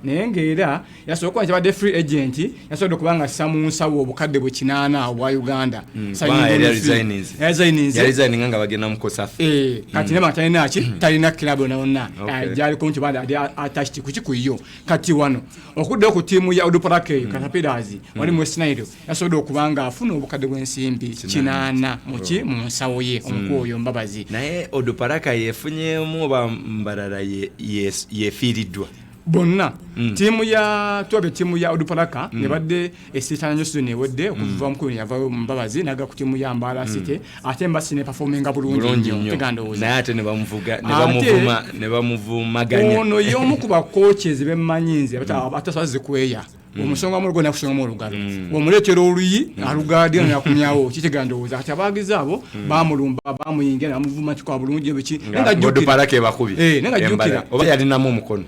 naye ng'era yasobola kuba nti free agent yasobodde okubanga samu nsawo obukadde bwe 8 obwa Uganda resigning nga bagenda mu Kosafi kati nema talina talina club yonna jali ku nti banda attached kuchikuyo kati wano okudde ku timu ya Oduparake Caterpillars wali mu Scenario yasobodde okubanga afuna obukadde bw'ensimbi 8 mu nsawo ye omukoyo Mbabazi naye Oduparake yefunyemu oba mbalala yefiiriddwa bonna timu ya Oduparaka ne badde esitana nyo season ewedde okuva mu kuni yava Mbabazi naga ku timu ya Mbala City ate Mbasi ne performinga bulungi nnyo tegandooza naye ate ne bamuvumaganya ono y'omu ku ba coaches b'emmanyinzi atasaze kweya omusonga mulgo nakusonga mu lugalo omuletero oluyi alugadio yakumyawo kitegandooza kati abagiza abo bamulumba bamuyingira namuvuma kikwa bulungi biki nga Oduparake bakubi nenga jukira oba yali namu omukono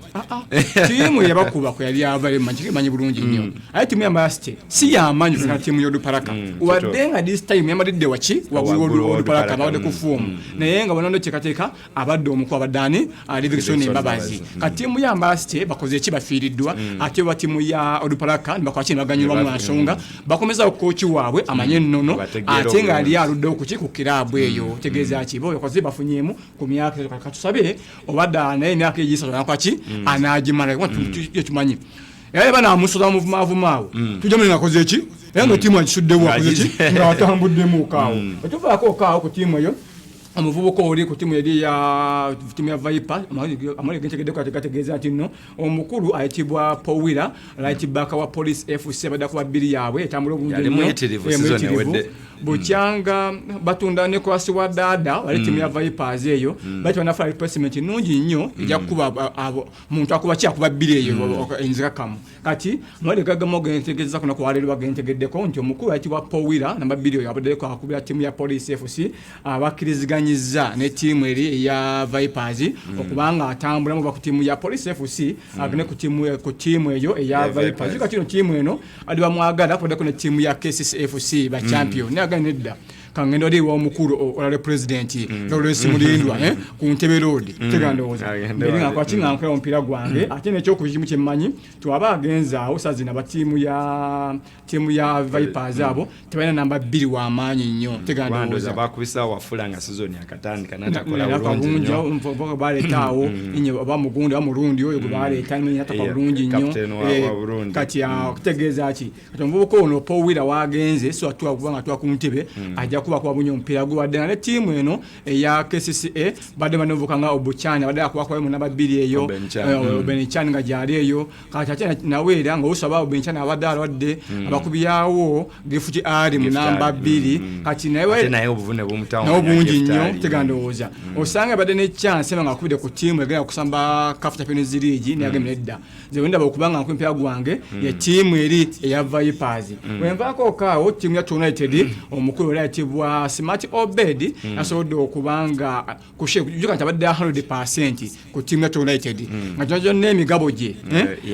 timu yabakuba ko yali avale manyi bulungi nnyo ate timu ya Mbasti si yamanyi kana timu ya Oduparaka wadenga this time yamadde wachi wagulu Oduparaka bawde ku form naye nga bonondo chekateka abadde omukwa badani Livingston Mbabazi kati timu ya Mbasti bakoze kibafiiriddwa ate wa timu ya Oduparaka bakwakina baganyirwa mu nsonga bakomeza kochi waabwe amanye nnono ate nga ali aludde okuki ku kirabu eyo tegeza kibo yakoze bafunyemu ku myaka katusabe obadda naye myaka yisa nakwaki anajimala kwa tumanyi yaye bana amusula muvumaawo tujamene nakoze eki ngo timu akisudde bwakoze eki nga atambudde mu kaawo tuva ko kaawo ku timu eyo amuvubuko oli ku timu ya Viper amale gentegedde ko ategeeza ati no omukulu ayitibwa Powira right back wa Police FC bada ku babiri yawe etambula obungi buchanga batunda ne kwasi wa dada wali timu ya Vipers eyo bati wanafala replacement nungi nnyo ejja kuba muntu akuba kya kuba babiri eyo enzika kamu kati mwale gagamo gentegeza kuna kwa lero bagentegedde ko nti omukulu ayitibwa Powira namba 2 yabadde ko akubira timu ya Police FC abakiriziganya ne timu eri ya Vipers okubanga atambula mu ba ku timu ya Police FC agene ku timu eyo ya Vipers kati no timu eno ali bamwagala ko ne timu ya KCC FC ba champion aganedda kangendo ali wa mukuru olale president Lawrence Mulindwa ku Ntebe Road tegandooza nga kwa kinga nkera ompira gwange ate ne kyo kujimu kyemmanyi twaba agenza osazi na timu ya Vipers abo tebana namba 2 wa amanyi nnyo tegandooza bakubisa wafulanga season yakatandika natakola bulungi mvoka bale tawo inye bamugunda bamurundi oyo bale time yataka bulungi nnyo kati ya kutegeeza ki katomvuko ono Powira wagenze so atwa kubanga atwa ku Ntebe aja kuba kwa bunyo mpira gwa wadde ne timu eno eya KCCA badde banovuka nga Obuchani badde akuba kwa mu namba 2 eyo Obenchani nga jali eyo kati nawera nga usaba Obenchani abadala wadde abakubiyawo gifuti ali mu namba 2 kati naye obuvune bumutawo n'obungi nnyo tegandooza osanga badde ne chance nga akubide ku timu egenda kusamba CAF Champions League ne agemeredda zewenda bakubanga ku mpira gwange ya timu eri eya Vipers wenvako kawo timu ya United omukulu wa Smart Obed asodo okubanga kushuka tabadde 100% ku timu ya United ngajojo n'emigabo gye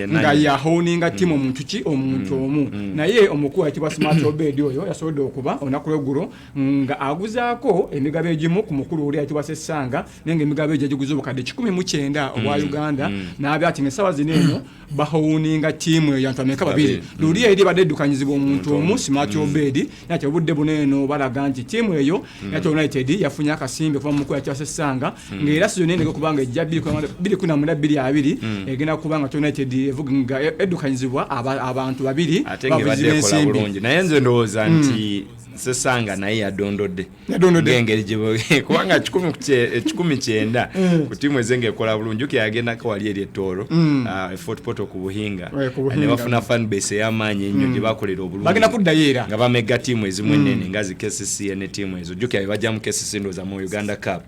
nga yahoninga timu omuntu omu naye omukulu atibwa Smart Obed oyo yasodo okuba onakuleguro nga aguzaako emigabo egimu ku mukulu oli atibwa Sesanga nenge emigabo egimu giguzo bukadde 19 obwa Uganda nabe ati ngesawa zineno bahoninga timu ya Ntameka babiri luli eri badedukanyizibwa omuntu omu Smart Obed yate budde buneno balaga nti timu eyo ya United yafunya akasimbe kuva mu kwa Sesanga ngera season ene kubanga ejja 2 egena kubanga United evuga edukanyizibwa abantu babiri babizibensi bulungi naye nze ndowooza nti Sesanga naye yadondodde ngengeri gye kubanga 19 ku timu ezenge ekola bulungi yagenda ko wali eri ettoro Fort Portal ku Buhinga ne bafuna fan base y'amaanyi nnyo gye bakolera obulungi bagenda kuddayeera nga bamega timu ezimu ennene ngazi KCC ne timu ezo jukya bajja mu KCC ndoza mu Uganda Cup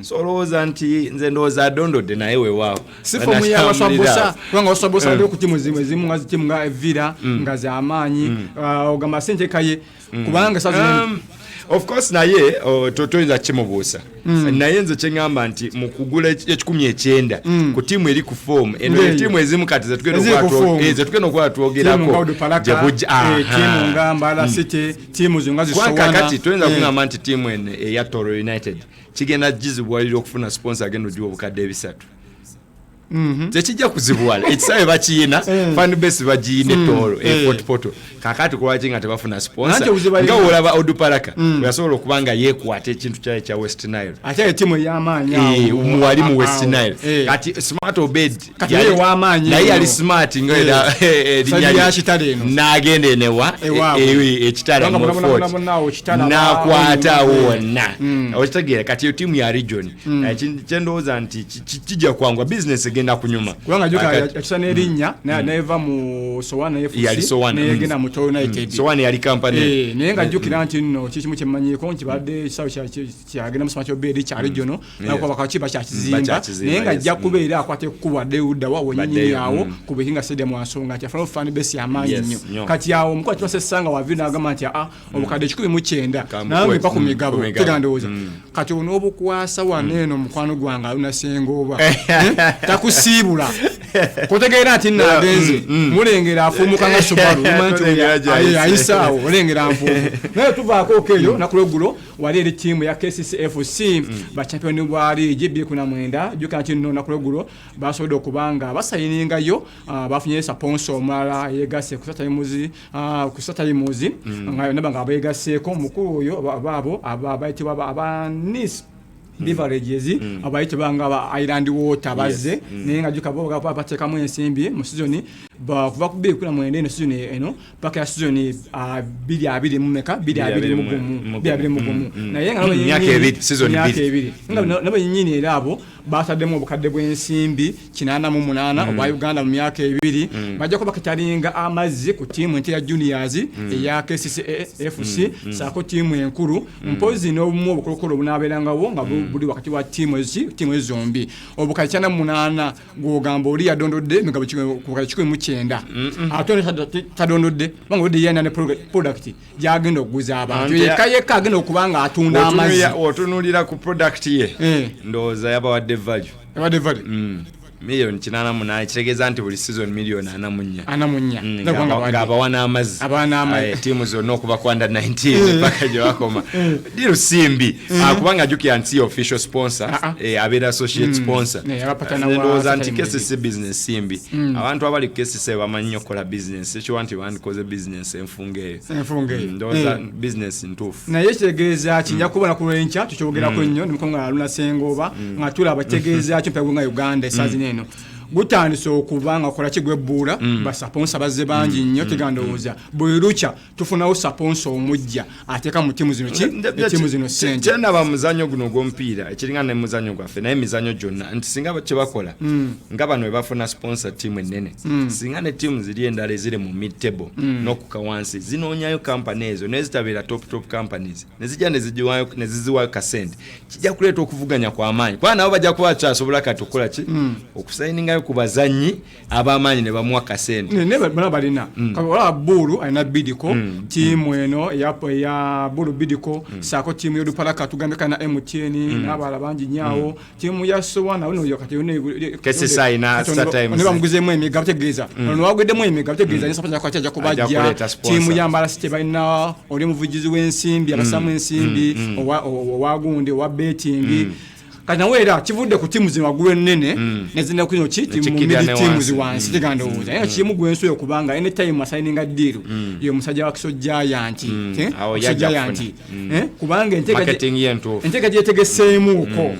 so looza nti nze ndoza adondodde naye weewaawo sifo mu ya wasabosa kubanga wasabosa ndio ku timu ezimu ngazi timu nga Evira ngazi amaanyi ogamba sente kaye kubanga sasa of course naye totoiza kimubuusa naye nze kyengamba nti mu kugula 19 ku timu eri ku form eno timu ezimu kati zetugenda okwatwogerako timu nga Mbala City timu zingazi sowana kati toyinza kugamba nti timu eya Toro United kigenda jizibwalira okufuna sponsor agenda ojiwa obukadde ebisatu tekijja kuzibuwala ekisawe bakiyina fan base bagiyina ettolo poto kakati kulwaki nga tebafuna sponsor nga olaba Oduparaka yasobola okuba nga yeekwata ekintu kyayo kya West Nile ate etimu ey'amaanyi wali mu West Nile kati Smart Obed naye yali smart nga n'agenda enewa ekitala n'akwata wonna okitegeera kati yo tiimu ya region kyendowooza nti kijja kwangwa business egenda kunyuma kubanga jakisa n'erinnya neva mu Sowana FC n'egenda mu Toyo United Sowana yali company naye nga jjukira nti nno kikimu kyemmanyiiko nti badde kisawo kyagenda mu Smart Obed kya regional nakuba bakakiba kyakizimba naye nga ajja kubeera akwata ekkubo adde udda wa wonyinyi awo ku Buhinga Stadium wansonga nti afuna fan base y'amaanyi nnyo kati awo omukwati twasessanga wavi n'agamba nti obukadde 19 nange mpa ku migabo tegandowooza kati onoobukwasa waneeno mukwano gwange alunasenga oba takusiibula kutegeera nti nagenze mulengera afuumuka nga Subaru ayisaawo olengera nfuumu naye tuvaako okeeyo nakulegulo wali eri tiimu ya KCCFC bachampioni bwa liigi 2019 jjukira nti nno nakulegulo basobodde okubanga basayiningayo bafunye sponsor omulala yeegase ku Satayimuzi nga naba nga beegaseeko mukulu oyo abaabo abayitibwa abanis beverages abayitibwa nga Island Water bazze naye nga jjuka bo bateekamu ensimbi mu season kuva ku 2019 eno season eno paka ya season 2020 mumeka 2021 naye nga nabo nyinyi era abo bataddemu obukadde bw'ensimbi 88 obwa Uganda mu myaka ebiri bajja kuba kitalinga amazzi ku tiimu ente ya juniors eya KCCFC saako tiimu enkulu mpozi n'obumu obukolokolo bunaabeerangawo nga buli wakati wa tiimu zombi obukadde 88 gw'ogamba oli yadondodde emigabo 19 ate tadondodde banga odde yana ne product gyagenda okuguza abantu yekka agenda okuba nga atunda amazzi otunulira ku product ye ndowooza yabawadde value million 88 kitegeeza nti buli season million 44 ng'abawa n'amazzi tiimu zonna okuva ku under 19 paka gye wakoma diru simbi kubanga jjukira nti official sponsor abeera associate sponsor ndowooza nti KCC business simbi abantu abali ku KCC bamanyi nnyo okukola business ekiwa nti bandikoze business enfunga eyo ndowooza business ntuufu naye kitegeeza kijja kubona ku lwenkya tukyogerako nnyo nimukongo aluna sengoba nga tulaba kitegeeza kyo mpegwe nga Uganda esaazi gutandise okuba nga kola kigwebbuula basponsa bazze bangi nnyo tegandowooza buli lukya tufunawo sponsa omujja ateeka mu tiimu zino sente kyenaba muzannyo guno gw'omupiira ekiringa ne muzannyo gwaffe naye emizannyo gyonna nti singa kye bakola nga bano bwe bafuna sponsor tiimu ennene singa ne tiimu ziri endala eziri mu mid table n'okuka wansi zinoonyayo kampani ezo nezitabeera top companies nezijja neziziwayo kasente kijja kuleeta okuvuganya kw'amaanyi kuba nabo bajja kuba kyasobola kati okukola ki okusayiningayo ku bazannyi ab'amaanyi ne bamuwa kasente ne balina wala Bulu alina bidiko tiimu eno ya Bulu bidiko saako tiimu y'Oduparaka tugambe kana MTN n'abala bangi nyaawo tiimu ya Sowana uno yakati KCCI na Startimes ne bamuguzeemu emigabo tegeeza ono wagweddemu emigabo tegeeza ne sapota kwajja kubajja tiimu ya Mbala City balina oli muvugizi w'ensimbi abasamu ensimbi owagundi owa betting kati nawe era kivudde ku tiimu zino waggulu ennene nezina kuno tiimu tiimu ziwansi tegandowooza naye kimu gwensi oyo kubanga anytime asayininga deal yo musajja wa Kiso Giant kubanga enteeka gyetegeseemuuko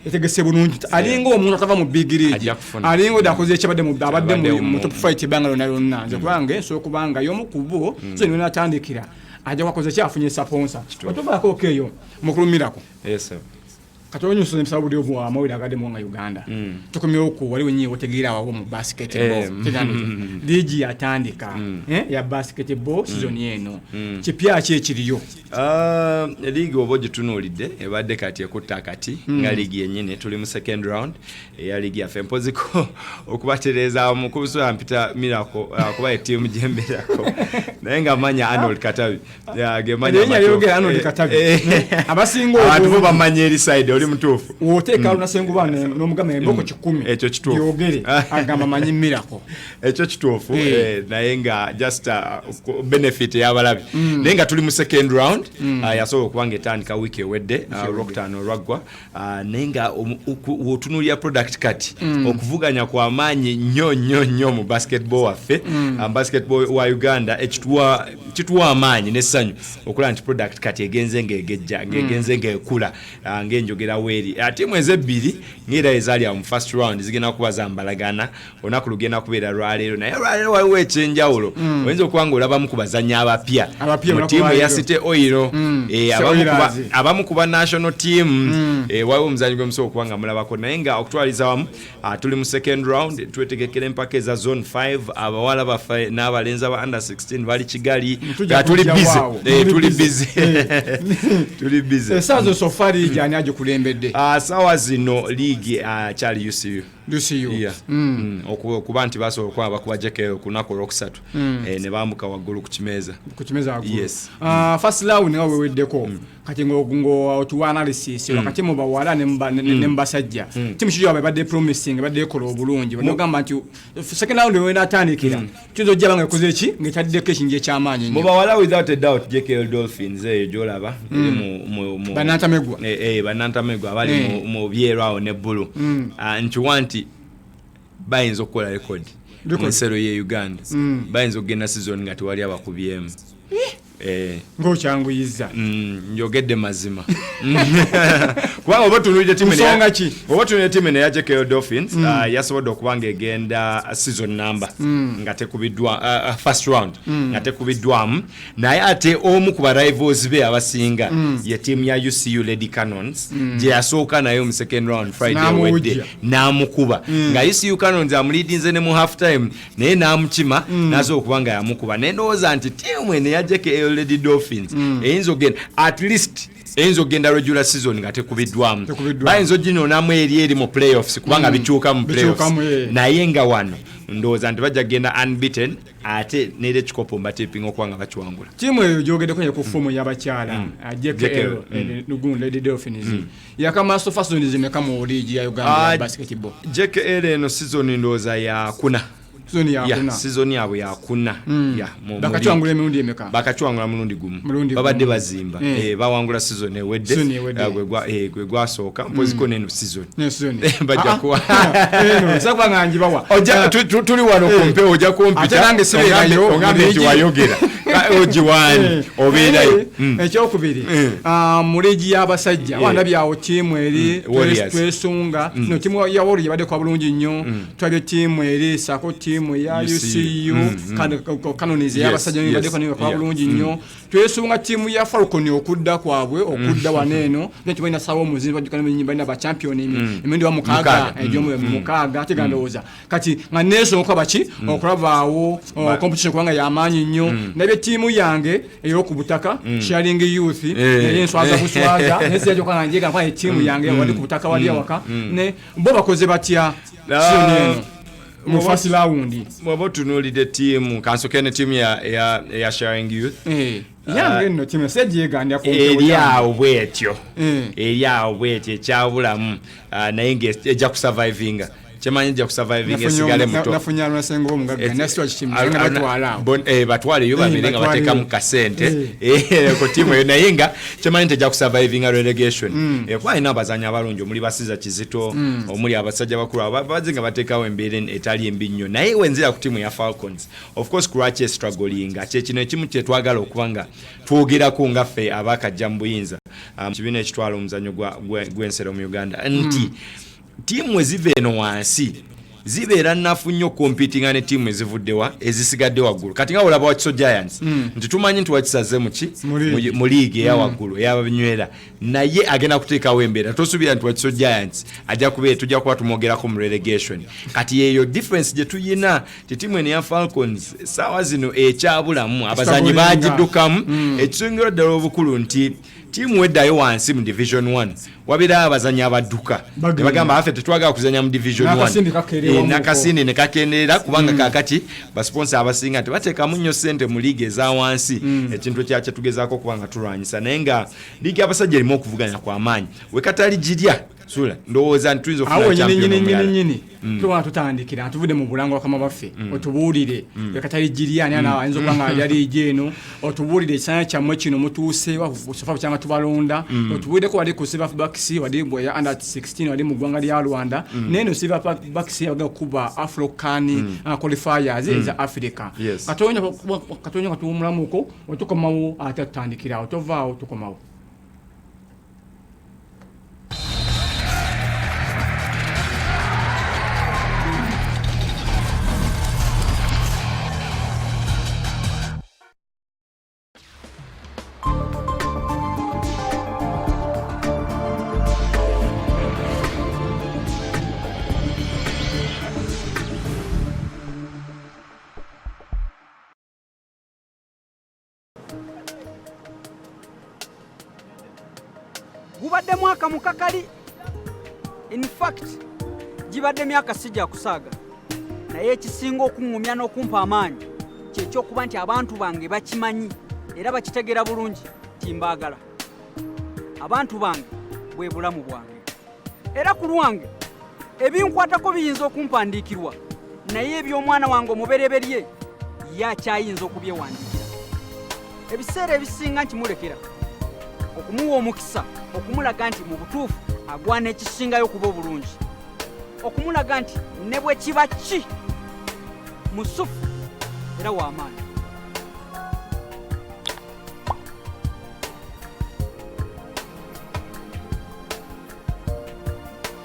etegese bulungi alinga omuntu atava mu big league alinga odakoze ekibadde abadde mu top fight banga lonna nze kubanga so kubanga y'omu kubo so niwe natandikira ajja kwakoze kyafunye sponsor otuvaako okeeyo mukulumirako katonyo msabu ndio bwa mawida agade mwanga Uganda tukomye oku wali wenyewe otegira awo mu basketball ligi yatandika ya basketball season yeno kipya kiriyo ligi oboje tunulide ebadde kati ekutakati nga ligi yenyene tuli mu second round ya ligi ya Fempoziko okubatereza mu kubuso ampita Miracle kuba team jemberako naye nga manya Arnold Katabi ya gemanya Arnold Katabi abasingo abantu bamanya eri side oli mutuufu woteeka lunasenguba n'omugamba emboko 10 ekyo kituufu byogere agamba manyi mirako ekyo kituufu naye nga just benefit y'abalabi naye nga tuli mu second round yasobola okubanga etandika wiiki ewedde olwokutaano olwaggwa naye nga otunuulira product kati okuvuganya kw'amaanyi nnyo mu basketball waffe basketball wa Uganda kituwa amaanyi n'essanyu okulaba nti product kati egenze ng'egejja ng'egenze ng'ekula ng'enjogera weeri tiimu ezebbiri ng'era ezaali awo mu first round zigenda kuba zambalagana olunaku lugenda kubeera lwaleero naye lwaleero waliwo ekyenjawulo oyinza okuba nga olabamu ku bazannyi abapya mu ttiimu eya City Oil abamu ku ba national team waliwo omuzannyi gwe musobola okuba nga mulabako naye nga okutwaliza wamu tuli mu second round twetegekera empaka eza zone 5 abawala baffe n'abalenzi aba under 16 bali Kigali tuli busy esaazo sofari jani agikulembedde sawa zino league kyali UCU okuba nti basobola okuba bakuba JKL ku lunaku olwokusatu ne bambuka waggulu ku kimeeza first round nga weweddeko kati otuwa analysis wakati mu bawala ne mbasajja timu kijo badde promising badde ekola obulungi banogamba nti second round we natandikira kizo jaba nga ekoze ki ngetaddeko ekinje ky'amaanyi mu bawala without a doubt JKL Dolphins jolaba mu banantamegwa abali mu byerwawo ne bulu nti wanti bayinza okukola record mu nsero ye Uganda bayinza okugenda season nga tewali abakubyemu ng'okyanguyiza njogedde mazima kubanga oba tunuulidde tiimu eya JKL Dolphins yasobodde okubanga egenda season number nga tekubiddwa first round nga tekubiddwamu naye ate omu ku ba rivals be abasinga ye tiimu ya UCU Lady Cannons gye yasooka naye mu second round Friday wedde n'amukuba nga UCU Cannons amuliidinze ne mu half time naye n'amukima nazo okubanga yamukuba naye ndowooza nti tiimu eno ya JKL Lady Dolphins eyinza ogenda at least eyinza ogenda regular season nga tekubiddwamu bayinza oginoonamu eri mu playoffs kubanga bikyuka mu playoffs naye nga wano ndowooza nti bajja kgenda unbeaten ate neera ekikopo mbatipinga okuba nga bakiwangula tiimu eyo gyogeddeko ku foomu y'abakyala JKL Lady Dolphins yakamaaso fasoni zimeka mu liigi ya Uganda basketball JKL eno season ndowooza yakuna season yabwe yakuna bakachwangula emirundi emeka bakachwangula mulundi gumu babadde bazimba bawangula season ewedde gwe gwasooka mpoziko neno season bajja kuwa sakwa nganji bawa tuli wano kompe ojja kompita nange sibeerayo ongambe nti wayogera ojiwani obeerayo ekyokubiri mu liigi y'abasajja wandabyawo tiimu eri twesunga no tiimu ya Warriors yabadde kwa bulungi nnyo twabye tiimu eri sako tiimu ya UCU Cannons y'abasajja yabadde kwa bulungi nnyo twesunga tiimu ya Falcon okudda kwabwe okudda waneeno nti balina sawa omuzinzi bajukana balina ba champion emirundi wa mukaaga ejomu mukaaga tegandowooza kati nga neesonga baki okulabaawo competition kubanga y'amaanyi nnyo nabye tiimu yange ey'oku butaka sharing youth enswaza buswaza nesijja kwa njega kwa tiimu yange wali ku butaka wali awaka ne bo bakoze batya mu first round mwabo tunuulidde tiimu kansokene tiimu ya sharing youth yange nno tiimu sejjegandya ku eryawo bwetyo ekyabulamu naye ng'ejja kusurvivinga Chemanyi ejja kusurvivinga esigale muto nafunya lwasengo omugaga nasitwa kitimanga batwala batwale yo babiri nga bateeka mu kasente ko tiimu eyo naye nga chemanyi tejja kusurvivinga relegation kwa ina abazanyi abalungi omuli Basiza Kizito omuli abasajja bakulu abazinga bateekawo embeera etali embi nnyo naye wenzira ku tiimu ya Falcons of course kurache struggling kino ekimu kye twagala okubanga twogerako nga ffe abakajja mu buyinza kibiina ekitwala omuzannyo gw'ensero mu Uganda nti tiimu eziva eno wansi zibeera nnafu nnyo competinga ne tiimu ezivuddewa ezisigadde waggulu kati nga olaba Wakiso Giants nti tumanyi nti wakisaze mu liigi eya waggulu ey'abanywera naye agenda kuteekawo embeera tosuubira nti Wakiso Giants tujja kuba tumwogerako mu relegation kati yeeyo difference gye tuyina ti tiimu eno ya Falcons saawa zino ekyabulamu abazanyi baagiddukamu ekisongero ddala obukulu nti tiimu weddayo wansi mu division 1 wabira abazanya abadduka bagamba afe tetwagala kuzanya mu division 1 nakasindi ne kakenderera kubanga kakati basponsor abasinga tebateekamu nnyo ssente mu liigi eza wansi ekintu kyakyo tugezaako kubanga tulwanyisa naye nga liigi abasajja erimu okuvuganya kw'amaanyi wekatali girya sula ndowooza ntuyinza okufuna champion tuba tutandikira tuvude mu bulango kama baffe otubuulire ekatali giriyani ana ayinza okubanga yali ijeno otubuulire ekisanya kyammwe kino mutuuse sofa kyanga tubalonda otubuulireko wali ku silver backs wali ya under 16 wali mu ggwanga lya Rwanda neno silver backs yaga kuba Afcon qualifiers za Africa katonya katumulamoko otukomawo atatandikira otovaawo tukomawo. Gubadde mwaka mukakali. In fact, gibadde myaka sijja kusaaga. Naye ekisinga okungumya n'okumpa amaanyi ky'ekyokuba nti abantu bange bakimanyi era bakitegera bulungi timbaagala. Abantu bange bwe bulamu bwange. Era ku lwange ebinkwatako biyinza okumpandiikirwa naye eby'omwana wange omubereberye yakyayinza okubyewandikira. Ebiseera ebisinga nkimulekera okumuwa omukisa okumulaga nti mu butuufu agwana ekisingayo kuba obulungi okumulaga nti ne bwe kiba ki musufu era w'amaanyi.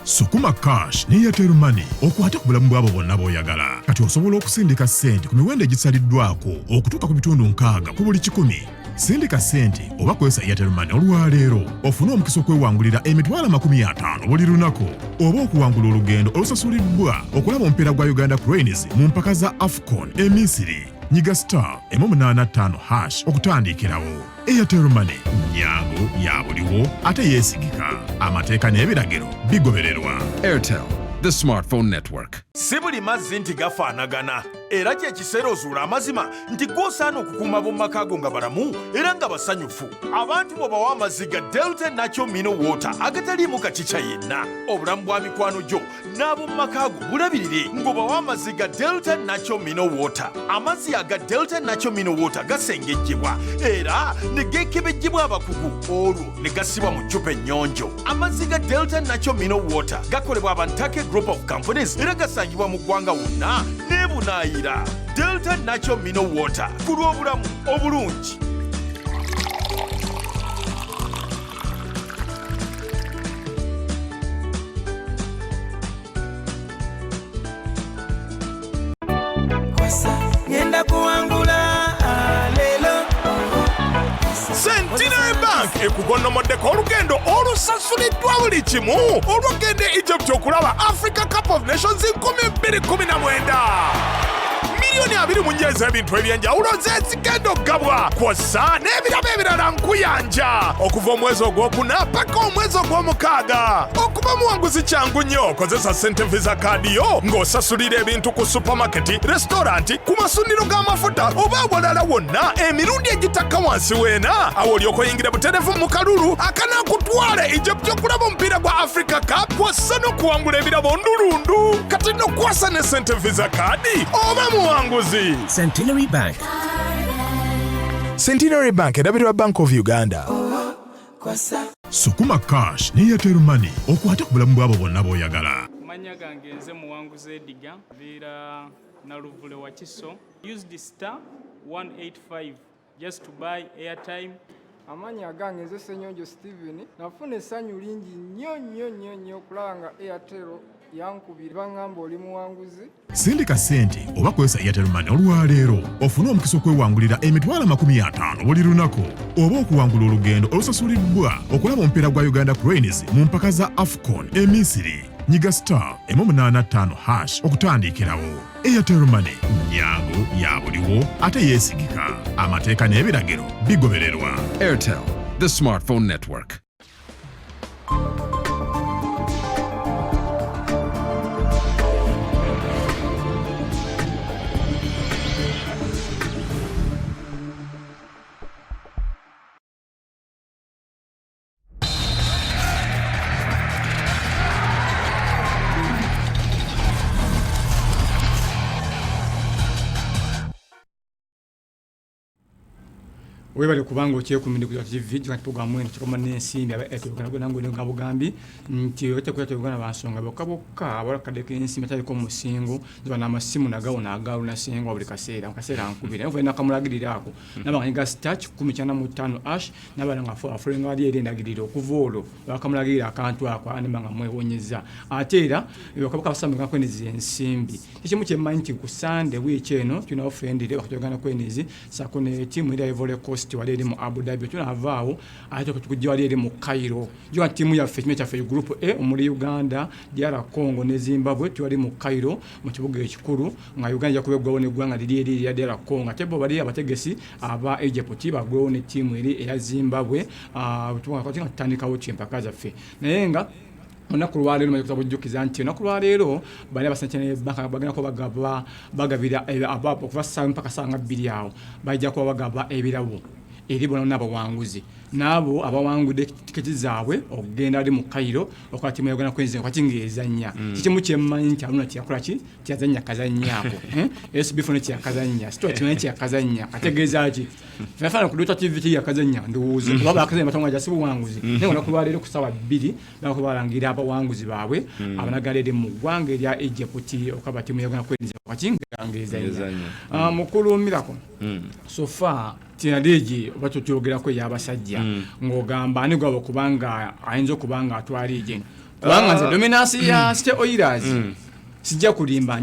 Sukuma Cash ne Airtel Money okwata ku bulamu bwabo bonna b'oyagala. Kati osobola okusindika ssente ku miwendo egisaliddwako okutuuka ku bitundu 6 ku buli 100. Sindika ssente oba kwesa Airtel Money olwaleero ofune omukisa okwewangulira emitwalo 50 buli lunaku oba okuwangula olugendo olusasuliddwa okulaba omupiira gwa Uganda Cranes mu mpaka za Afcon Misiri. Nyiga *885# okutandikirawo. Airtel Money nyangu ya buliwo ate yeesigika. Amateeka n'ebiragiro bigobererwa. Airtel, the smartphone network. Sibuli mazzi nti gafaanagana era kyekiseera ozuula amazima nti gw'osaana okukuuma b'omumakaago nga balamu era nga basanyufu. Abantu bw'obawa amazzi ga Delta Natural Mineral Water agataliimu kakica yenna obulamu bwa mikwano gyo n'ab'omumakaago bulabirire ng'obawa amazzi ga Delta Natural Mineral Water. Amazzi aga Delta Natural Mineral Water gasengejjebwa era ne geekebejjebwa abakugu olwo ne gasibwa mu ccupa ennyonjo. Amazzi ga Delta Natural Mineral Water gakolebwa Abantake Group of Companies era gasangibwa mu ggwanga wonna n'ebunaayira. Delta Natural Mineral Water ku lw'obulamu obulungi. Ngenda kuwangula lelo. Centenary Bank ekugonnomoddeko olugendo olusasuliddwa buli kimu olw'ogenda Egypt okulaba Africa Cup of Nations 2019. Miliyoni 20 mu nnyezi ebintu ebyenjawulo zezigenda okugabwa kw'ossa n'ebirabo ebirala nkuyanja okuva omwezi ogwokuna paka omwezi ogw'omukaaga. Okuba muwanguzi kyangu nnyo kozesa ssente visa kaadi yo ng'osasulira ebintu ku supamaketi, restauranti, ku masundiro g'amafuta oba awalala wonna emirundi egitaka wansi weena. Awo olyoka oyingira butereevu mu kalulu akanaakutwala Egypt okulaba omupiira gwa Africa Cup kw'ossa n'okuwangula ebirabo ndulundu. Kati n'okwasa ne ssente visa kaadi oba muwanguzi. Centenary Bank. Centenary Bank erabirwa Bank of Uganda. Sukuma Cash ne Airtel Money okwata ku bulamu bwabo bonna b'oyagala. Manya gange nze muwanguzi Ediga vira na Luvule wa Kiso. Use the *185 just to buy airtime. Amanya gange nze Senyonjo Steven nafuna essanyu lingi nnyo okulanga Airtel yankubira bangamba oli muwanguzi. Sindika ssente oba kwesa Airtel Money olwaleero ofune omukisa okwewangulira emitwalo 50 buli lunaku oba okuwangula olugendo olusasuliddwa okulaba omupiira gwa Uganda Cranes mu mpaka za Afcon Misiri. Nyiga *885# okutandikirawo. Airtel Money nyangu ya buliwo ate yeesigika. Amateeka n'ebiragiro bigobererwa. Airtel, the Smartphone Network. webale kubanga okyekumindi ku TV gya programu eno tukoma n'ensimbi abaetogana gwe nangu nga bugambi nti otekwetogana bansonga bokabokka abalakadde k'ensimbi ataliko musingo ziba n'amasimu nagawo n'agaalu nasingo buli kaseera nkubira nva ina kamulagirira ako nabanyiga star 195 ash nabala nga afulenga wali eri endagiriro okuva olwo bakamulagirira akantu ako animanga mwewonyeza ate era okabokka basambika kwenezi ensimbi ekimu kyemmanyi nti ku Sunday week eno tuna ofendire bakatogana kwenezi sakone timu eri Ivory Coast wali eri mu Abu Dhabi tunavaawo ate tukujja wali eri mu Cairo jwa timu ya Fechmecha fe group A omuli Uganda DR Congo ne Zimbabwe twali mu Cairo mu kibuga ekikulu nga Uganda yakubegwawo ne gwanga liri eri ya DR Congo ate bo bali abategesi aba Egypt bagwawo ne timu eri ya Zimbabwe tukatinga tandikawo chimpaka zaffe naye nga onaku lwaleero maze kutabujjukiza nti onaku lwaleero bali abasenkyene banka bagenda ko bagabira abapo okuva ssaawa mpaka ssaawa nga 2 awo bajja kuba bagaba ebirabo eri bona n'abawanguzi n'abo abawangudde tiketi zaabwe okugenda ali mu Cairo okola timu yagana kwenzi kwati ngezanya kikimu kyemmanyi nti aluna kyakola ki kyazanya kazanyaako SB phone kyakazanya sto timu kyakazanya ategeeza ki fafana kudota TV yakazanya nduuzi baba akazanya matonga jasi buwanguzi nengo nakulwalero kusawa 2 bakubalangira abawanguzi baabwe abanagalere mu gwanga erya Egypt okaba timu yagana kwenzi kwati ngezanya mukulu mirako so far tinadiji batutogera ko yabasajja ngogamba ani gwabo kubanga ayinzo kubanga atwalije kubanga nze dominance ya State Oilers sijja kulimba